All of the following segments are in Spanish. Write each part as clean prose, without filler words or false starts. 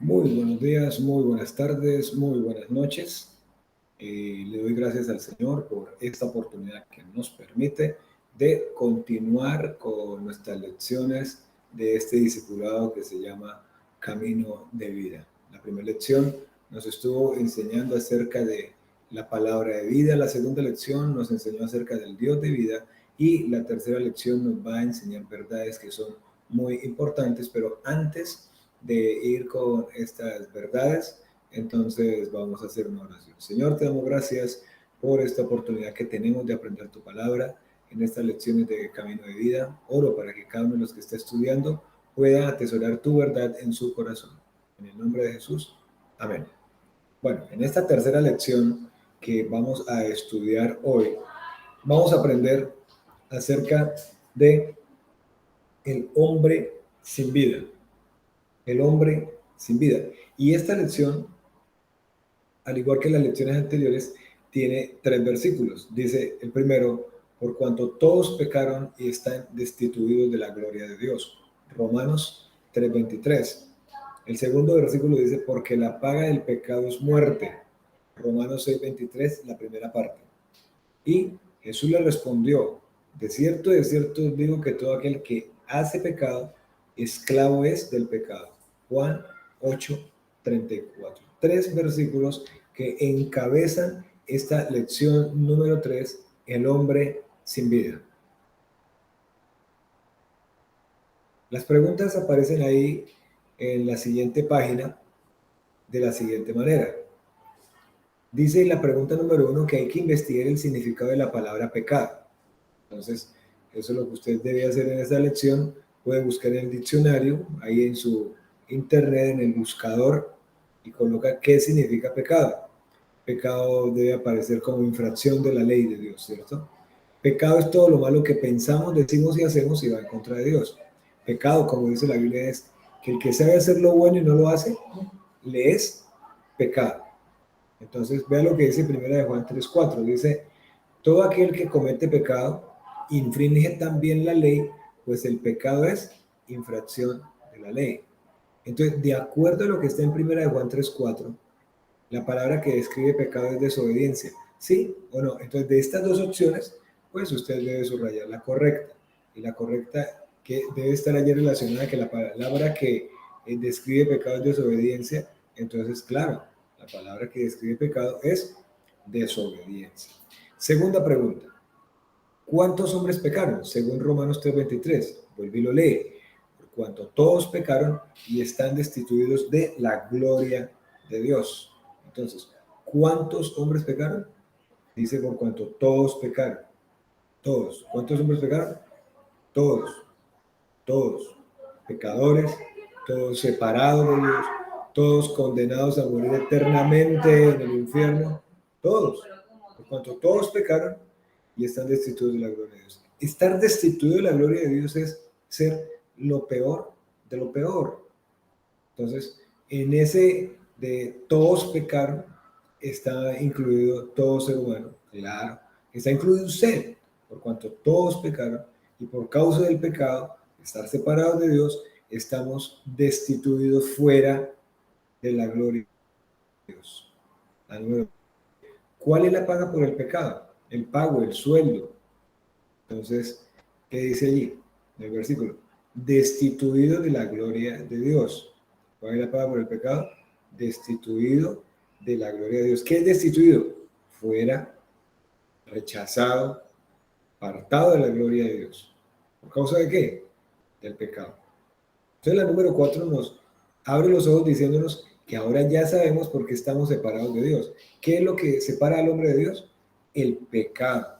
Muy buenos días, muy buenas tardes, muy buenas noches. Le doy gracias al Señor por esta oportunidad que nos permite de continuar con nuestras lecciones de este discipulado que se llama Camino de Vida. La primera lección nos estuvo enseñando acerca de la palabra de vida, la segunda lección nos enseñó acerca del Dios de vida y la tercera lección nos va a enseñar verdades que son muy importantes, pero antes de ir con estas verdades, entonces vamos a hacer una oración. Señor, te damos gracias por esta oportunidad que tenemos de aprender tu palabra en estas lecciones de Camino de Vida. Oro para que cada uno de los que está estudiando pueda atesorar tu verdad en su corazón. En el nombre de Jesús. Amén. Bueno, en esta tercera lección que vamos a estudiar hoy, vamos a aprender acerca de el hombre sin vida. El hombre sin vida. Y esta lección, al igual que las lecciones anteriores, tiene 3 versículos. Dice el primero, por cuanto todos pecaron y están destituidos de la gloria de Dios. Romanos 3:23. El segundo versículo dice, porque la paga del pecado es muerte. Romanos 6:23, la primera parte. Y Jesús le respondió, de cierto os digo que todo aquel que hace pecado, esclavo es del pecado. Juan 8:34. 3 versículos que encabezan esta lección número 3, el hombre sin vida. Las preguntas aparecen ahí en la siguiente página de la siguiente manera. Dice la pregunta número 1 que hay que investigar el significado de la palabra pecado. Entonces, eso es lo que usted debe hacer en esta lección. Puede buscar en el diccionario, ahí en su internet, en el buscador, y coloca qué significa pecado. Pecado debe aparecer como infracción de la ley de Dios, ¿cierto? Pecado es todo lo malo que pensamos, decimos y hacemos y va en contra de Dios. Pecado, como dice la Biblia, es que el que sabe hacer lo bueno y no lo hace, le es pecado. Entonces, vea lo que dice 1 Juan 3:4. Dice, todo aquel que comete pecado infringe también la ley, pues el pecado es infracción de la ley. Entonces, de acuerdo a lo que está en 1 Juan 3:4, la palabra que describe pecado es desobediencia. ¿Sí o no? Entonces, de estas dos opciones, pues usted debe subrayar la correcta. Y la correcta que debe estar allí relacionada que la palabra que describe pecado es desobediencia. Entonces, claro, la palabra que describe pecado es desobediencia. Segunda pregunta. ¿Cuántos hombres pecaron? Según Romanos 3:23. Vuelve y lo lee. Por cuanto todos pecaron y están destituidos de la gloria de Dios. Entonces, ¿cuántos hombres pecaron? Dice por cuanto todos pecaron. Todos. ¿Cuántos hombres pecaron? Todos. Todos. Pecadores, todos separados de Dios, todos condenados a morir eternamente en el infierno. Todos. Por cuanto todos pecaron y están destituidos de la gloria de Dios. Estar destituido de la gloria de Dios es ser lo peor de lo peor. Entonces, en ese de todos pecaron, está incluido todo ser humano, claro, está incluido usted, por cuanto todos pecaron y por causa del pecado, estar separados de Dios, estamos destituidos fuera de la gloria de Dios. ¿Cuál es la paga por el pecado? El pago, el sueldo. Entonces, ¿qué dice allí en el versículo? Destituido de la gloria de Dios. ¿Cuál es la paga por el pecado? Destituido de la gloria de Dios. ¿Qué es destituido? Fuera, rechazado, apartado de la gloria de Dios. ¿Por causa de qué? Del pecado. Entonces la número 4 nos abre los ojos diciéndonos que ahora ya sabemos por qué estamos separados de Dios. ¿Qué es lo que separa al hombre de Dios? El pecado.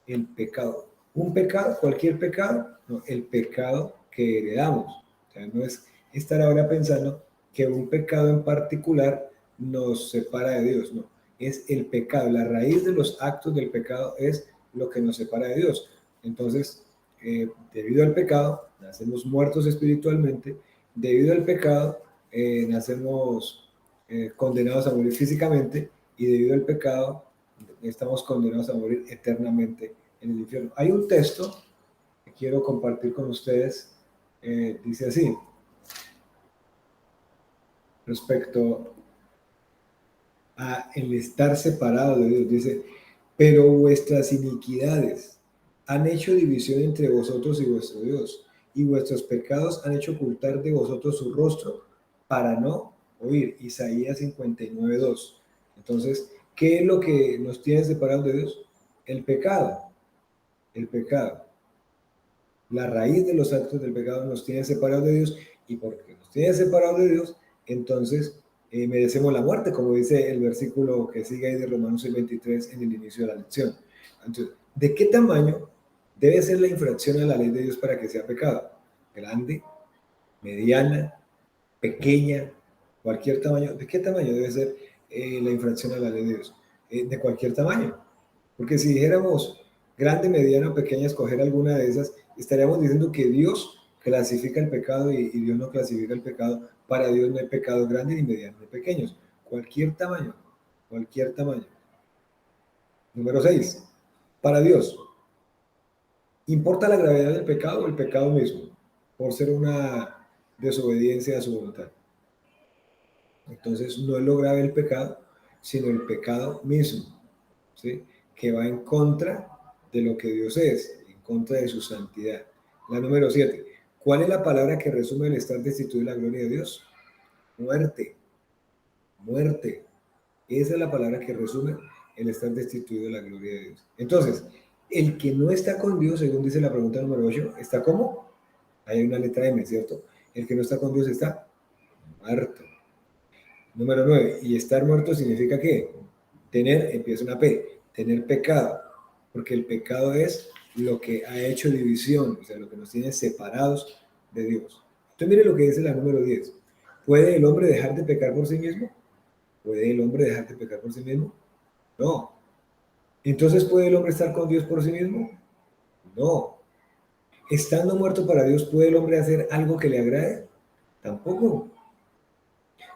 El pecado. ¿Un pecado? ¿Cualquier pecado? No, el pecado que heredamos. O sea, no es estar ahora pensando que un pecado en particular nos separa de Dios. No, es el pecado. La raíz de los actos del pecado es lo que nos separa de Dios. Entonces, debido al pecado, nacemos muertos espiritualmente, debido al pecado, nacemos condenados a morir físicamente y debido al pecado, estamos condenados a morir eternamente en el infierno. Hay un texto que quiero compartir con ustedes, dice así, respecto a el estar separado de Dios. Dice, pero vuestras iniquidades han hecho división entre vosotros y vuestro Dios, y vuestros pecados han hecho ocultar de vosotros su rostro para no oír. Isaías 59:2. Entonces, ¿qué es lo que nos tiene separados de Dios? El pecado, el pecado. La raíz de los actos del pecado nos tiene separados de Dios, y porque nos tiene separados de Dios, entonces merecemos la muerte, como dice el versículo que sigue ahí de Romanos 6:23 en el inicio de la lección. Entonces, ¿de qué tamaño debe ser la infracción a la ley de Dios para que sea pecado? ¿Grande, mediana, pequeña, cualquier tamaño? ¿De qué tamaño debe ser la infracción a la ley de Dios? De cualquier tamaño. Porque si dijéramos grande, mediana o pequeña, escoger alguna de esas, estaríamos diciendo que Dios clasifica el pecado y Dios no clasifica el pecado. Para Dios no hay pecado grande ni mediano ni pequeños. Cualquier tamaño, cualquier tamaño. Número 6. Para Dios, ¿importa la gravedad del pecado o el pecado mismo? Por ser una desobediencia a su voluntad. Entonces, no es lo grave el pecado, sino el pecado mismo, ¿sí? Que va en contra de lo que Dios es, en contra de su santidad. La número 7. ¿Cuál es la palabra que resume el estar destituido de la gloria de Dios? Muerte, muerte. Esa es la palabra que resume el estar destituido de la gloria de Dios. Entonces, el que no está con Dios, según dice la pregunta número 8, ¿está cómo? Ahí hay una letra M, ¿cierto? El que no está con Dios está muerto. Número 9. Y estar muerto significa ¿qué? Tener, empieza una P, tener pecado, porque el pecado es lo que ha hecho división, o sea, lo que nos tiene separados de Dios. Entonces mire lo que dice la número 10. ¿Puede el hombre dejar de pecar por sí mismo? ¿Puede el hombre dejar de pecar por sí mismo? No. Entonces, ¿puede el hombre estar con Dios por sí mismo? No. Estando muerto para Dios, ¿puede el hombre hacer algo que le agrade? Tampoco.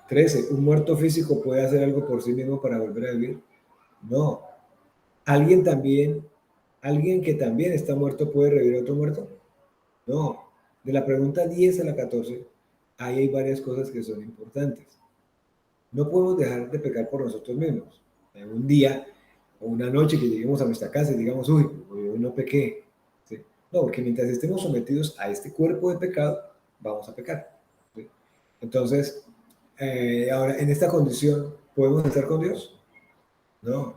13. ¿Un muerto físico puede hacer algo por sí mismo para volver a vivir? No. ¿Alguien que también está muerto puede revivir a otro muerto? No. De la pregunta 10 a la 14, ahí hay varias cosas que son importantes. No podemos dejar de pecar por nosotros mismos. En un día o una noche que lleguemos a nuestra casa y digamos, uy, hoy no pequé. ¿Sí? No, porque mientras estemos sometidos a este cuerpo de pecado, vamos a pecar. ¿Sí? Entonces, ahora, en esta condición, ¿podemos estar con Dios? No.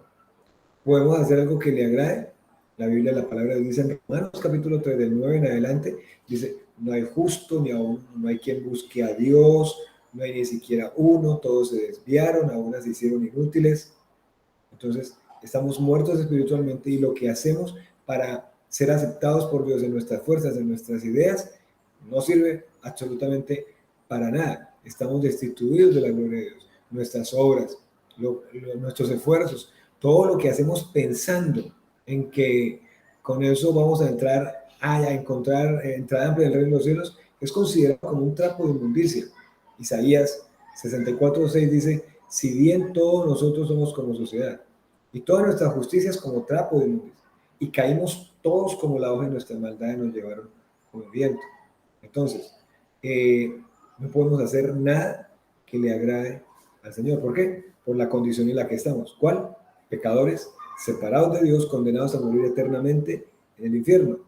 ¿Podemos hacer algo que le agrade? La Biblia, la palabra de Dios dice en Romanos capítulo 3, del 9 en adelante, dice, no hay justo ni aún, no hay quien busque a Dios, no hay ni siquiera uno, todos se desviaron, aún se hicieron inútiles. Entonces, estamos muertos espiritualmente y lo que hacemos para ser aceptados por Dios en nuestras fuerzas, en nuestras ideas, no sirve absolutamente para nada. Estamos destituidos de la gloria de Dios. Nuestras obras, nuestros esfuerzos, todo lo que hacemos pensando en que con eso vamos a entrar a encontrar entrada amplia del reino de los cielos, es considerado como un trapo de inmundicia. Isaías 64:6 dice, si bien todos nosotros somos como sociedad, y todas nuestras justicias como trapo de inmundicia, y caímos todos como la hoja de nuestra maldad y nos llevaron como viento. Entonces, no podemos hacer nada que le agrade al Señor. ¿Por qué? Por la condición en la que estamos. ¿Cuál? Pecadores, separados de Dios, condenados a morir eternamente en el infierno.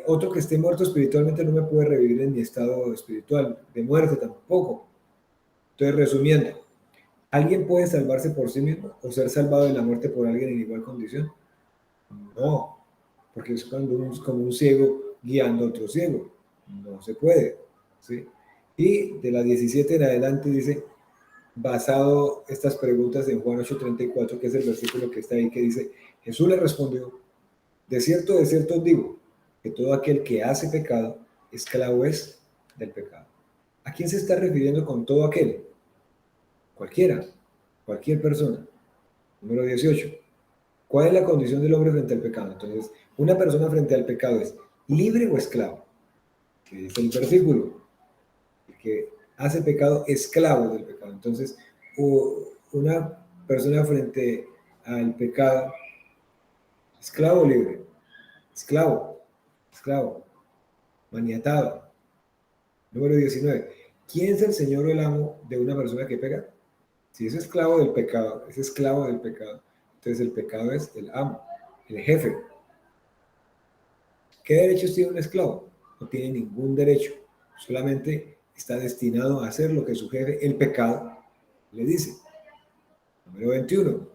Otro que esté muerto espiritualmente no me puede revivir en mi estado espiritual, de muerte tampoco. Entonces, resumiendo, ¿alguien puede salvarse por sí mismo o ser salvado de la muerte por alguien en igual condición? No, porque es como un ciego guiando a otro ciego. No se puede. ¿Sí? Y de la 17 en adelante dice, basado estas preguntas en Juan 8:34, que es el versículo que está ahí, que dice, Jesús le respondió, de cierto os digo, que todo aquel que hace pecado, esclavo es del pecado. ¿A quién se está refiriendo con todo aquel? Cualquiera, cualquier persona. Número 18. ¿Cuál es la condición del hombre frente al pecado? Entonces, una persona frente al pecado es libre o esclavo. Que dice el versículo, el que hace pecado, esclavo del pecado. Entonces, una persona frente al pecado, esclavo o libre, esclavo, esclavo, maniatado. Número 19. ¿Quién es el señor o el amo de una persona que peca? Si es esclavo del pecado, es esclavo del pecado. Entonces el pecado es el amo, el jefe. ¿Qué derechos tiene un esclavo? No tiene ningún derecho. Solamente está destinado a hacer lo que su jefe, el pecado, le dice. Número 21.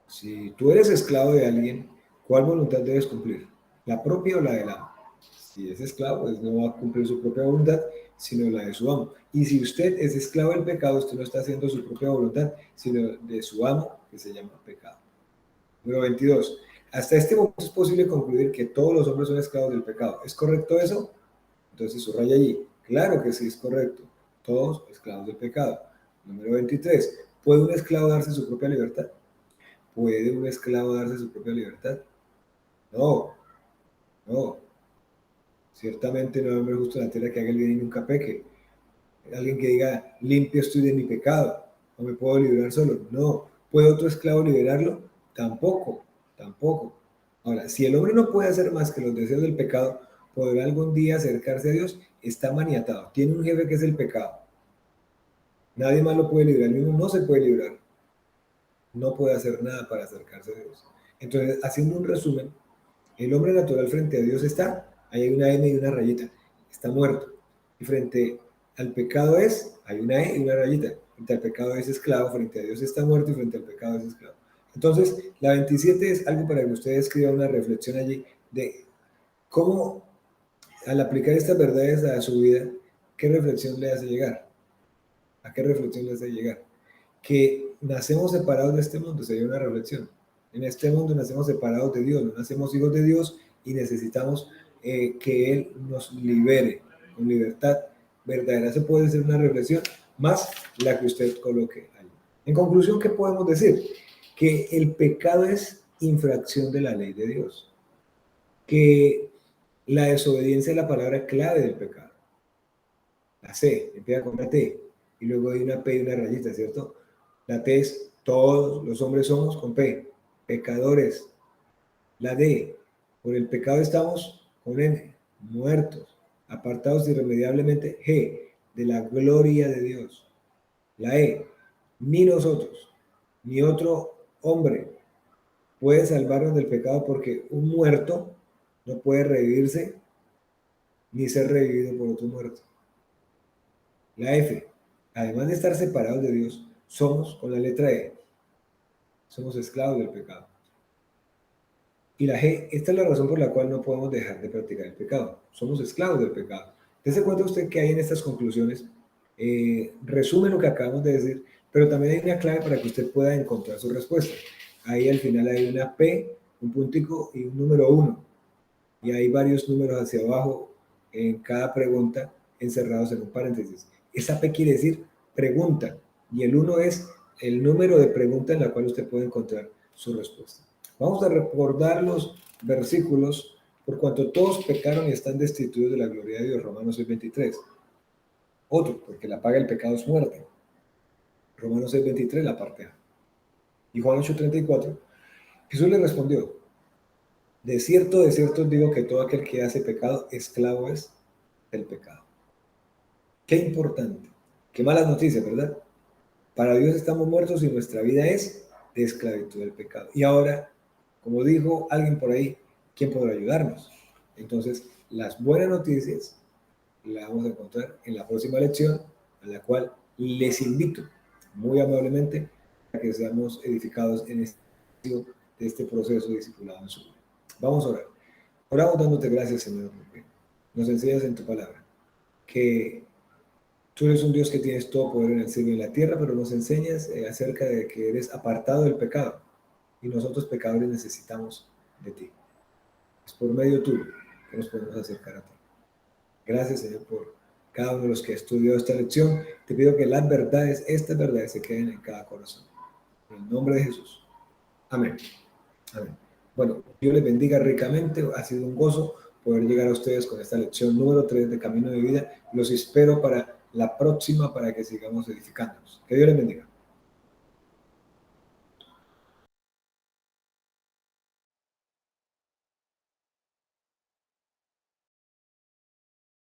Si tú eres esclavo de alguien, ¿cuál voluntad debes cumplir? ¿La propia o la del amo? Si es esclavo, pues no va a cumplir su propia voluntad, sino la de su amo. Y si usted es esclavo del pecado, usted no está haciendo su propia voluntad, sino de su amo, que se llama pecado. Número 22. Hasta este momento es posible concluir que todos los hombres son esclavos del pecado. ¿Es correcto eso? Entonces subraya allí. Claro que sí es correcto. Todos esclavos del pecado. Número 23. ¿Puede un esclavo darse su propia libertad? ¿Puede un esclavo darse su propia libertad? No, no. Ciertamente no hay hombre justo en la tierra que haga el bien y nunca peque. Alguien que diga, limpio estoy de mi pecado, no me puedo liberar solo. No. ¿Puede otro esclavo liberarlo? Tampoco, tampoco. Ahora, si el hombre no puede hacer más que los deseos del pecado, ¿podrá algún día acercarse a Dios? Está maniatado. Tiene un jefe que es el pecado. Nadie más lo puede librar. El mismo no se puede librar. No puede hacer nada para acercarse a Dios. Entonces, haciendo un resumen, el hombre natural frente a Dios está, ahí hay una M y una rayita, está muerto. Y frente al pecado hay una E y una rayita. Frente al pecado es esclavo, frente a Dios está muerto y frente al pecado es esclavo. Entonces, la 27 es algo para que usted escriba una reflexión allí de cómo al aplicar estas verdades a su vida, ¿qué reflexión le hace llegar? ¿A qué reflexión le hace llegar? Que nacemos separados de este mundo, sería una reflexión. En este mundo nacemos separados de Dios, no nacemos hijos de Dios y necesitamos que Él nos libere con libertad verdadera. Esa puede ser una reflexión más la que usted coloque ahí. En conclusión, ¿qué podemos decir? Que el pecado es infracción de la ley de Dios, que la desobediencia es la palabra clave del pecado. La C, empieza con una T, y luego hay una P y una rayita, ¿cierto? La T es todos los hombres somos con P, pecadores. La D, por el pecado estamos con M, muertos, apartados irremediablemente. G, de la gloria de Dios. La E, ni nosotros, ni otro hombre puede salvarnos del pecado porque un muerto no puede revivirse ni ser revivido por otro muerto. La F, además de estar separados de Dios, somos, con la letra E, somos esclavos del pecado. Y la G, esta es la razón por la cual no podemos dejar de practicar el pecado. Somos esclavos del pecado. Dese cuenta usted que hay en estas conclusiones, resume lo que acabamos de decir, pero también hay una clave para que usted pueda encontrar su respuesta. Ahí al final hay una P, un puntico y un número 1. Y hay varios números hacia abajo en cada pregunta encerrados en un paréntesis. Esa P quiere decir pregunta y el 1 es el número de pregunta en la cual usted puede encontrar su respuesta. Vamos a recordar los versículos. Por cuanto todos pecaron y están destituidos de la gloria de Dios, Romanos 6:23. Otro, porque la paga del pecado es muerte, Romanos 6:23, la parte A. Y Juan 8:34, Jesús le respondió, de cierto os digo que todo aquel que hace pecado, esclavo es del pecado. Qué importante, qué malas noticias, ¿verdad? Para Dios estamos muertos y nuestra vida es de esclavitud del pecado. Y ahora, como dijo alguien por ahí, ¿quién podrá ayudarnos? Entonces, las buenas noticias las vamos a encontrar en la próxima lección, a la cual les invito muy amablemente a que seamos edificados en este proceso de discipulado en su vida. Vamos a orar. Oramos dándote gracias, Señor, porque nos enseñas en tu palabra que tú eres un Dios que tienes todo poder en el cielo y en la tierra, pero nos enseñas acerca de que eres apartado del pecado y nosotros pecadores necesitamos de ti. Es por medio tuyo que nos podemos acercar a ti. Gracias, Señor, por cada uno de los que ha estudiado esta lección. Te pido que las verdades, estas verdades, se queden en cada corazón. En el nombre de Jesús. Amén. Amén. Bueno, Dios les bendiga ricamente. Ha sido un gozo poder llegar a ustedes con esta lección número 3 de Camino de Vida. Los espero para la próxima para que sigamos edificándonos. Que Dios les bendiga.